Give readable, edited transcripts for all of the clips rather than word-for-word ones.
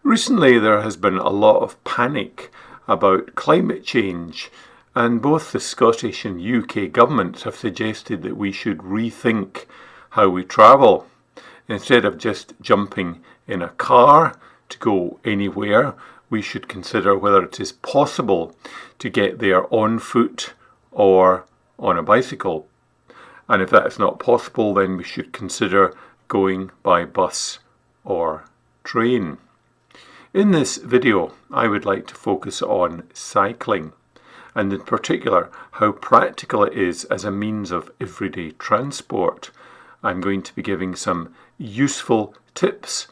Recently there has been a lot of panic about climate change, and both the Scottish and UK governments have suggested that we should rethink how we travel. Instead of just jumping in a car to go anywhere, we should consider whether it is possible to get there on foot or on a bicycle. And if that is not possible, then we should consider going by bus or train. In this video, I would like to focus on cycling, and in particular how practical it is as a means of everyday transport. I'm going to be giving some useful tips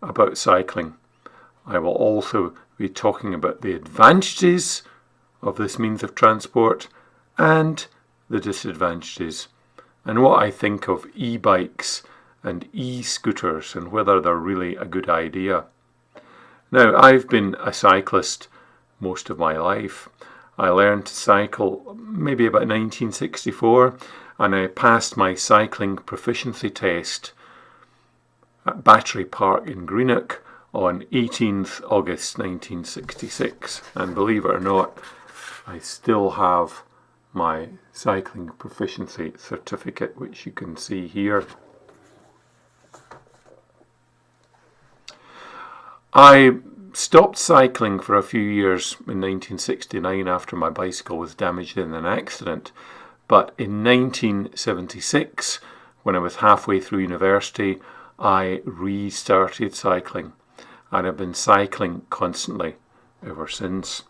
about cycling. I will also be talking about the advantages of this means of transport and the disadvantages, and what I think of e-bikes and e-scooters and whether they're really a good idea. Now, I've been a cyclist most of my life. I learned to cycle maybe about 1964, and I passed my cycling proficiency test at Battery Park in Greenock on 18th August 1966. And believe it or not, I still have my cycling proficiency certificate, which you can see here. I stopped cycling for a few years in 1969 after my bicycle was damaged in an accident. But in 1976, when I was halfway through university, I restarted cycling, and I've been cycling constantly ever since.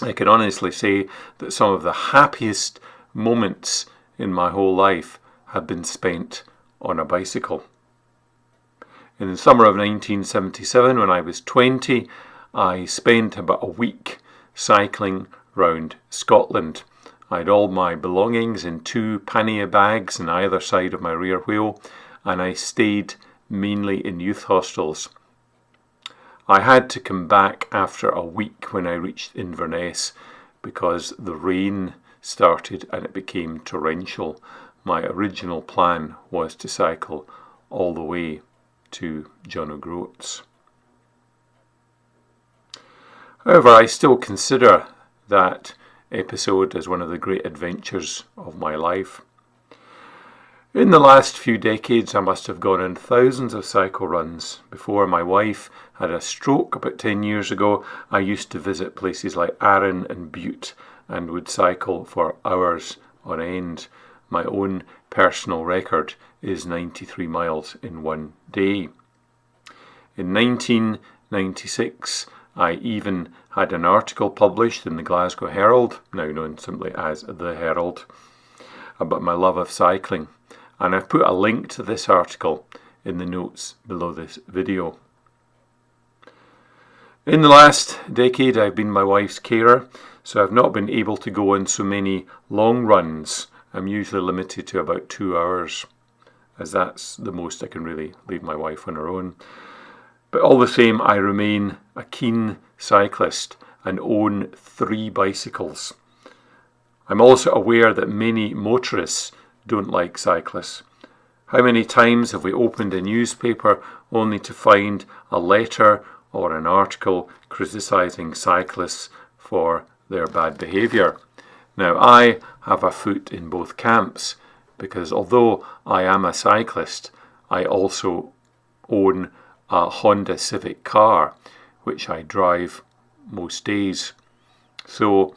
I can honestly say that some of the happiest moments in my whole life have been spent on a bicycle. In the summer of 1977, when I was 20, I spent about a week cycling round Scotland. I had all my belongings in 2 pannier bags on either side of my rear wheel, and I stayed mainly in youth hostels. I had to come back after a week when I reached Inverness because the rain started and it became torrential. My original plan was to cycle all the way to John O'Groats. However, I still consider that episode as one of the great adventures of my life. In the last few decades, I must have gone on thousands of cycle runs. Before my wife had a stroke about 10 years ago, I used to visit places like Barron and Butte and would cycle for hours on end. My own personal record is 93 miles in one day. In 1996, I even had an article published in the Glasgow Herald, now known simply as the Herald, about my love of cycling. And I've put a link to this article in the notes below this video. In the last decade, I've been my wife's carer, so I've not been able to go on so many long runs. I'm usually limited to about 2 hours, as that's the most I can really leave my wife on her own. But all the same, I remain a keen cyclist and own 3 bicycles. I'm also aware that many motorists don't like cyclists. How many times have we opened a newspaper only to find a letter or an article criticising cyclists for their bad behaviour? Now, I have a foot in both camps, because although I am a cyclist, I also own a Honda Civic car, which I drive most days. So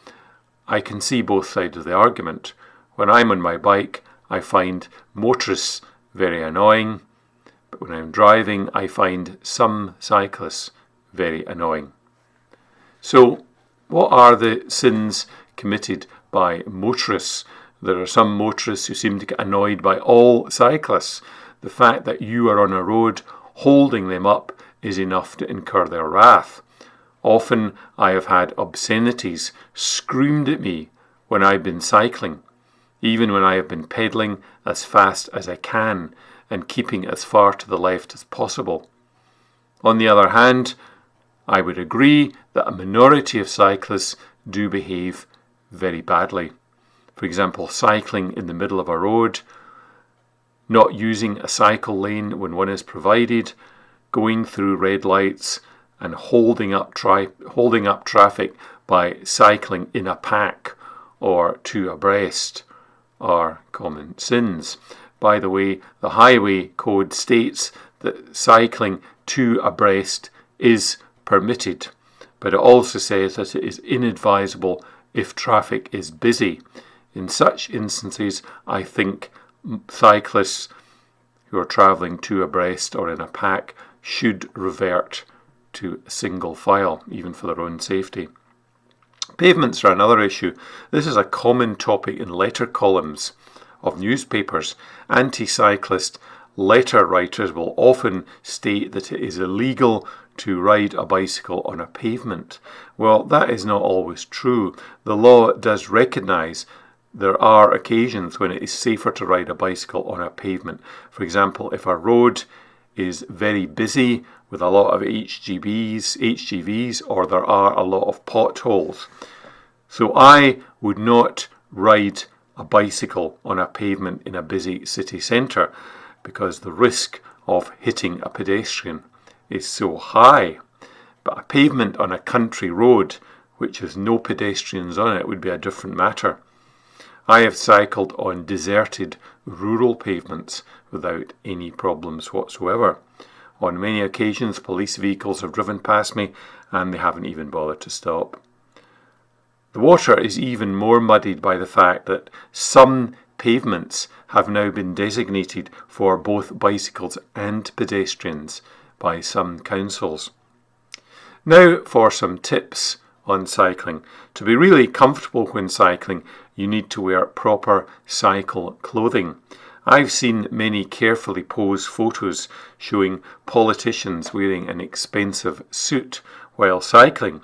I can see both sides of the argument. When I'm on my bike, I find motorists very annoying, but when I'm driving, I find some cyclists very annoying. So, what are the sins committed by motorists? There are some motorists who seem to get annoyed by all cyclists. The fact that you are on a road holding them up is enough to incur their wrath. Often I have had obscenities screamed at me when I've been cycling, even when I have been pedalling as fast as I can and keeping as far to the left as possible. On the other hand, I would agree that a minority of cyclists do behave very badly. For example, cycling in the middle of a road, not using a cycle lane when one is provided, going through red lights, and holding up traffic by cycling in a pack or two abreast are common sins. By the way, the highway code states that cycling two abreast is permitted, but it also says that it is inadvisable if traffic is busy. In such instances, I think cyclists who are travelling two abreast or in a pack should revert to single file, even for their own safety. Pavements are another issue. This is a common topic in letter columns of newspapers. Anti-cyclist letter writers will often state that it is illegal to ride a bicycle on a pavement. Well, that is not always true. The law does recognise there are occasions when it is safer to ride a bicycle on a pavement. For example, if a road is very busy with a lot of HGVs, or there are a lot of potholes. So I would not ride a bicycle on a pavement in a busy city centre because the risk of hitting a pedestrian is so high. But a pavement on a country road which has no pedestrians on it would be a different matter. I have cycled on deserted rural pavements without any problems whatsoever. On many occasions, police vehicles have driven past me and they haven't even bothered to stop. The water is even more muddied by the fact that some pavements have now been designated for both bicycles and pedestrians by some councils. Now for some tips on cycling. To be really comfortable when cycling, you need to wear proper cycle clothing. I've seen many carefully posed photos showing politicians wearing an expensive suit while cycling.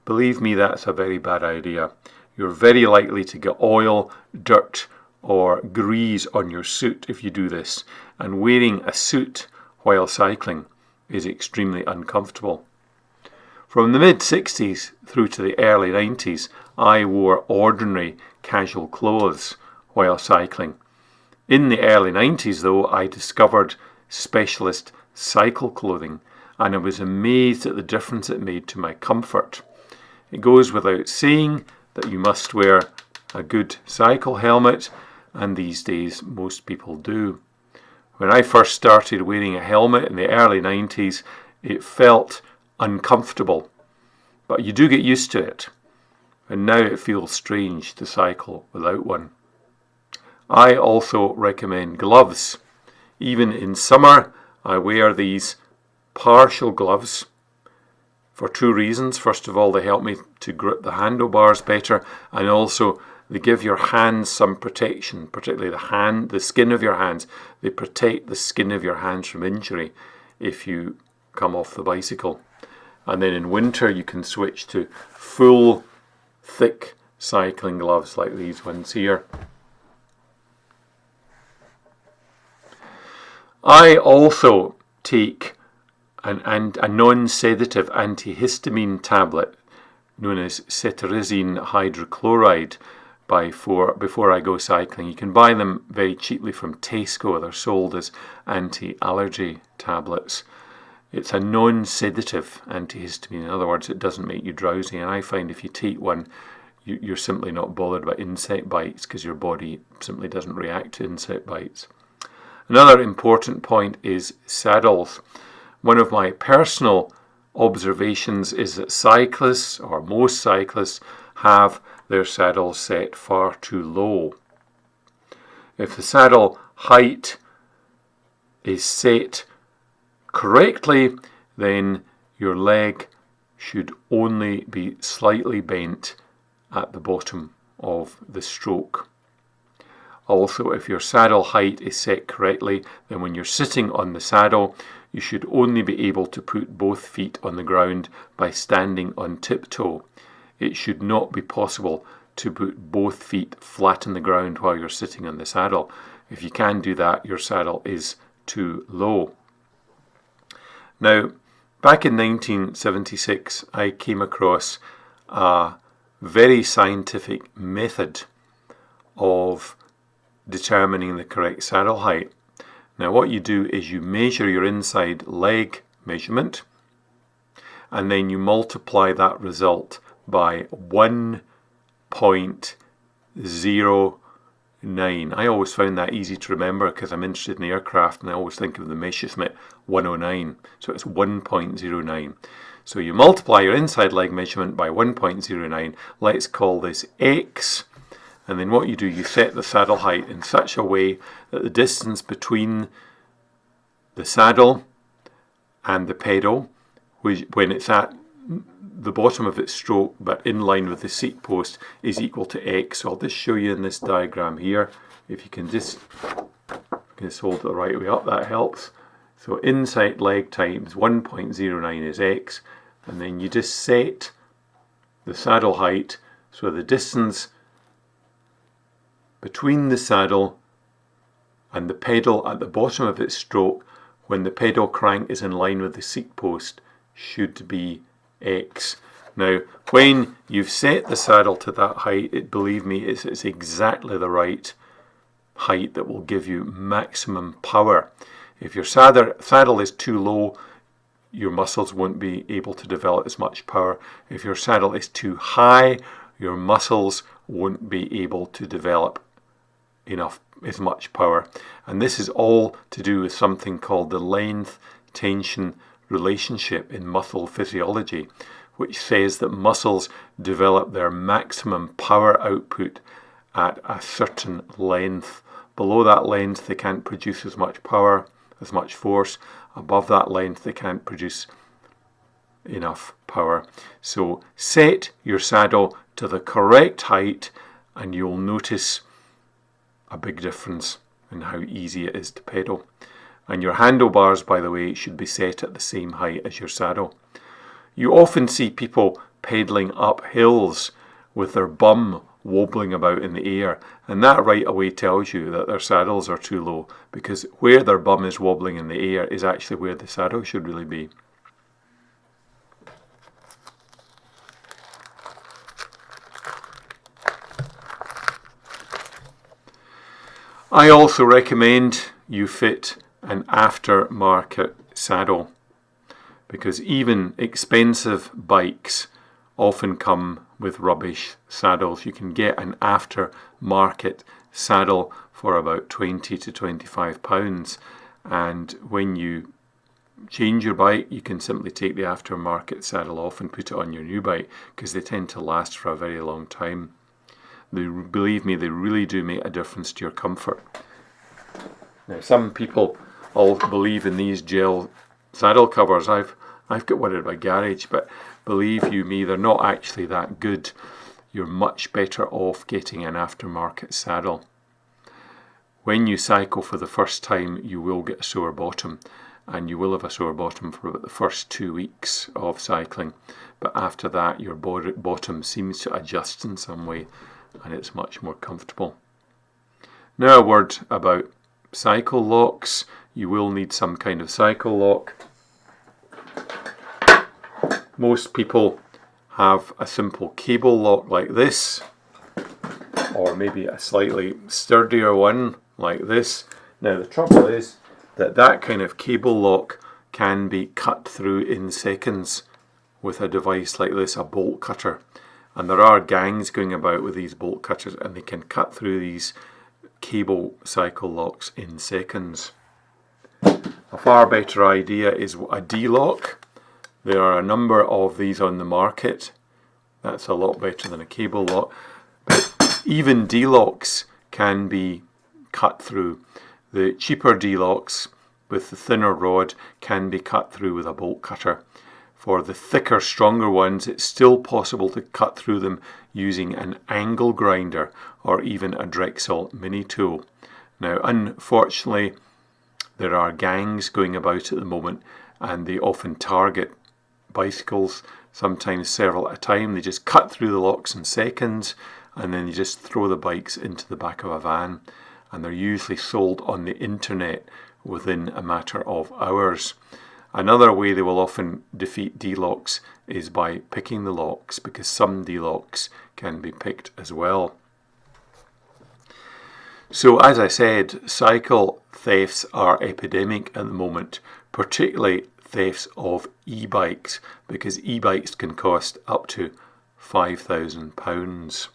Believe me, that's a very bad idea. You're very likely to get oil, dirt, or grease on your suit if you do this, and wearing a suit while cycling is extremely uncomfortable. From the mid-60s through to the early 90s, I wore ordinary casual clothes while cycling. In the early 90s, though, I discovered specialist cycle clothing, and I was amazed at the difference it made to my comfort. It goes without saying that you must wear a good cycle helmet, and these days most people do. When I first started wearing a helmet in the early 90s, it felt uncomfortable, but you do get used to it, and now it feels strange to cycle without one. I also recommend gloves. Even in summer, I wear these partial gloves for two reasons. First of all, they help me to grip the handlebars better, and also they give your hands some protection, particularly the skin of your hands. They protect the skin of your hands from injury if you come off the bicycle. And then in winter, you can switch to full, thick cycling gloves like these ones here. I also take a non-sedative antihistamine tablet known as cetirizine hydrochloride before I go cycling. You can buy them very cheaply from Tesco. They're sold as anti-allergy tablets. It's a non-sedative antihistamine. In other words, it doesn't make you drowsy. And I find if you take one, you're simply not bothered by insect bites because your body simply doesn't react to insect bites. Another important point is saddles. One of my personal observations is that cyclists, or most cyclists, have their saddles set far too low. If the saddle height is set correctly, then your leg should only be slightly bent at the bottom of the stroke. Also, if your saddle height is set correctly, then when you're sitting on the saddle, you should only be able to put both feet on the ground by standing on tiptoe. It should not be possible to put both feet flat on the ground while you're sitting on the saddle. If you can do that, your saddle is too low. Now, back in 1976, I came across a very scientific method of determining the correct saddle height. Now what you do is you measure your inside leg measurement, and then you multiply that result by 1.09. I always found that easy to remember because I'm interested in aircraft and I always think of the Messerschmitt 109. So it's 1.09. So you multiply your inside leg measurement by 1.09. Let's call this X. And then what you do, you set the saddle height in such a way that the distance between the saddle and the pedal, which, when it's at the bottom of its stroke but in line with the seat post, is equal to X. So I'll just show you in this diagram here. If you can just hold it the right way up, that helps. So inside leg times 1.09 is X, and then you just set the saddle height, so the distance between the saddle and the pedal at the bottom of its stroke when the pedal crank is in line with the seat post should be X. Now, when you've set the saddle to that height, believe me, it's exactly the right height that will give you maximum power. If your saddle is too low, your muscles won't be able to develop as much power. If your saddle is too high, your muscles won't be able to develop as much power. And this is all to do with something called the length-tension relationship in muscle physiology, which says that muscles develop their maximum power output at a certain length. Below that length, they can't produce as much power, as much force. Above that length, they can't produce enough power. So set your saddle to the correct height and you'll notice a big difference in how easy it is to pedal. And your handlebars, by the way, should be set at the same height as your saddle. You often see people pedaling up hills with their bum wobbling about in the air, and that right away tells you that their saddles are too low, because where their bum is wobbling in the air is actually where the saddle should really be. I also recommend you fit an aftermarket saddle, because even expensive bikes often come with rubbish saddles. You can get an aftermarket saddle for about £20 to £25, and when you change your bike, you can simply take the aftermarket saddle off and put it on your new bike, because they tend to last for a very long time. Believe me, they really do make a difference to your comfort. Now, some people all believe in these gel saddle covers. I've got one in my garage, but believe you me, they're not actually that good. You're much better off getting an aftermarket saddle. When you cycle for the first time, you will get a sore bottom, and you will have a sore bottom for about the first 2 weeks of cycling. But after that, your bottom seems to adjust in some way, and it's much more comfortable. Now a word about cycle locks. You will need some kind of cycle lock. Most people have a simple cable lock like this, or maybe a slightly sturdier one like this. Now the trouble is that kind of cable lock can be cut through in seconds with a device like this, a bolt cutter. And there are gangs going about with these bolt cutters, and they can cut through these cable cycle locks in seconds. A far better idea is a D-lock. There are a number of these on the market. That's a lot better than a cable lock. But even D-locks can be cut through. The cheaper D-locks with the thinner rod can be cut through with a bolt cutter. For the thicker, stronger ones, it's still possible to cut through them using an angle grinder or even a Drexel mini tool. Now, unfortunately, there are gangs going about at the moment, and they often target bicycles, sometimes several at a time. They just cut through the locks in seconds, and then you just throw the bikes into the back of a van, and they're usually sold on the internet within a matter of hours. Another way they will often defeat D-locks is by picking the locks, because some D-locks can be picked as well. So as I said, cycle thefts are epidemic at the moment, particularly thefts of e-bikes, because e-bikes can cost up to £5,000.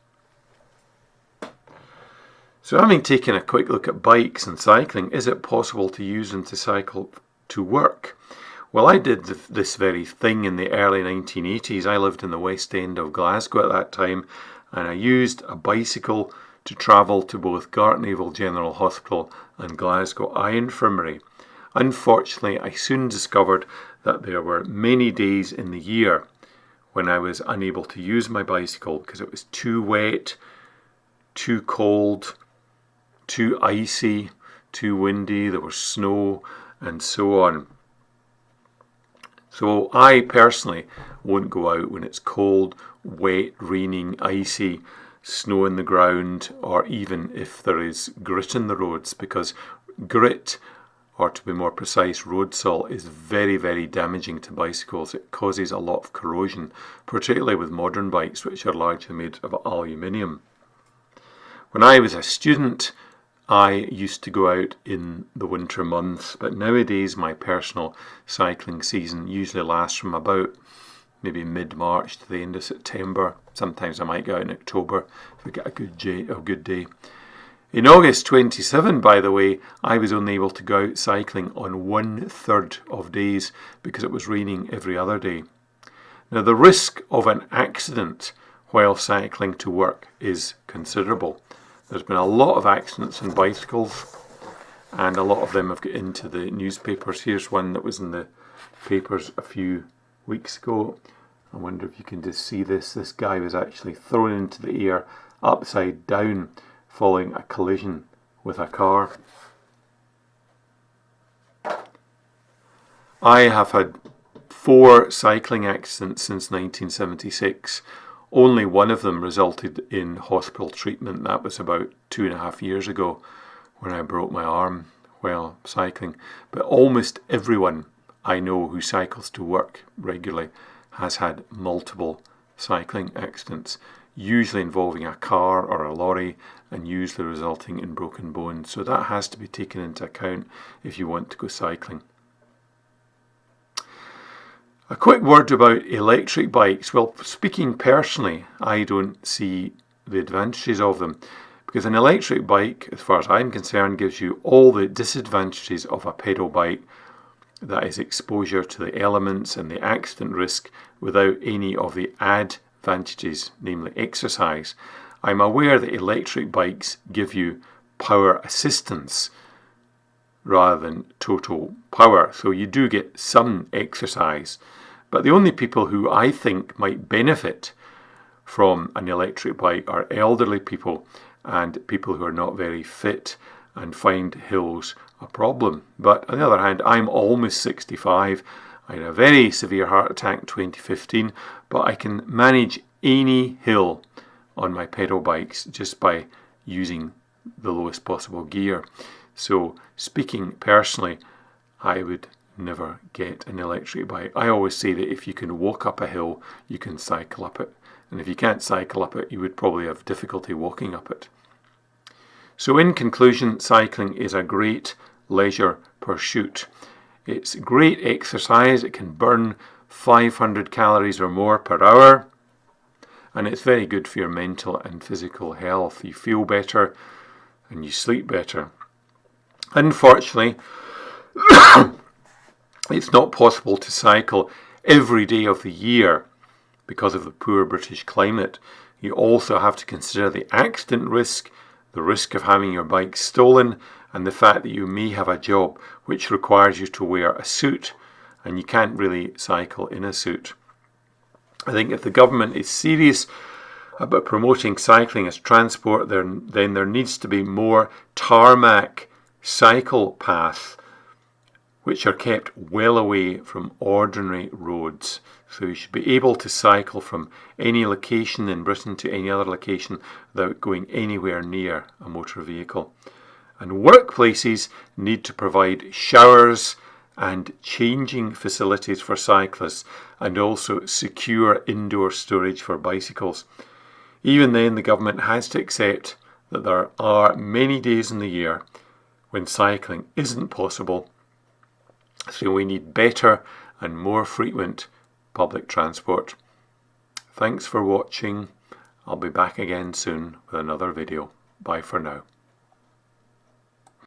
So having taken a quick look at bikes and cycling, is it possible to use them to cycle to work? Well, I did this very thing in the early 1980s. I lived in the West End of Glasgow at that time, and I used a bicycle to travel to both Gartnavel General Hospital and Glasgow Eye Infirmary. Unfortunately, I soon discovered that there were many days in the year when I was unable to use my bicycle because it was too wet, too cold, too icy, too windy, there was snow and so on. So I personally won't go out when it's cold, wet, raining, icy, snow in the ground, or even if there is grit in the roads, because grit, or to be more precise, road salt, is very, very damaging to bicycles. It causes a lot of corrosion, particularly with modern bikes, which are largely made of aluminium. When I was a student, I used to go out in the winter months, but nowadays my personal cycling season usually lasts from about maybe mid-March to the end of September. Sometimes I might go out in October if I get a good day. In August 27, by the way, I was only able to go out cycling on 1/3 of days because it was raining every other day. Now, the risk of an accident while cycling to work is considerable. There's been a lot of accidents on bicycles, and a lot of them have got into the newspapers. Here's one that was in the papers a few weeks ago. I wonder if you can just see this. This guy was actually thrown into the air upside down following a collision with a car. I have had 4 cycling accidents since 1976. Only one of them resulted in hospital treatment. That was about 2.5 years ago when I broke my arm while cycling. But almost everyone I know who cycles to work regularly has had multiple cycling accidents, usually involving a car or a lorry and usually resulting in broken bones. So that has to be taken into account if you want to go cycling. A quick word about electric bikes. Well, speaking personally, I don't see the advantages of them because an electric bike, as far as I'm concerned, gives you all the disadvantages of a pedal bike. That is exposure to the elements and the accident risk without any of the advantages, namely exercise. I'm aware that electric bikes give you power assistance rather than total power, so you do get some exercise. But the only people who I think might benefit from an electric bike are elderly people and people who are not very fit and find hills a problem. But on the other hand, I'm almost 65. I had a very severe heart attack in 2015, but I can manage any hill on my pedal bikes just by using the lowest possible gear. So speaking personally, I would never get an electric bike. I always say that if you can walk up a hill, you can cycle up it. And if you can't cycle up it, you would probably have difficulty walking up it. So in conclusion, cycling is a great leisure pursuit. It's great exercise. It can burn 500 calories or more per hour. And it's very good for your mental and physical health. You feel better and you sleep better. Unfortunately, it's not possible to cycle every day of the year because of the poor British climate. You also have to consider the accident risk, the risk of having your bike stolen, and the fact that you may have a job which requires you to wear a suit, and you can't really cycle in a suit. I think if the government is serious about promoting cycling as transport, then there needs to be more tarmac cycle paths which are kept well away from ordinary roads. So you should be able to cycle from any location in Britain to any other location without going anywhere near a motor vehicle. And workplaces need to provide showers and changing facilities for cyclists and also secure indoor storage for bicycles. Even then, the government has to accept that there are many days in the year when cycling isn't possible, so we need better and more frequent public transport. Thanks for watching. I'll be back again soon with another video. Bye for now.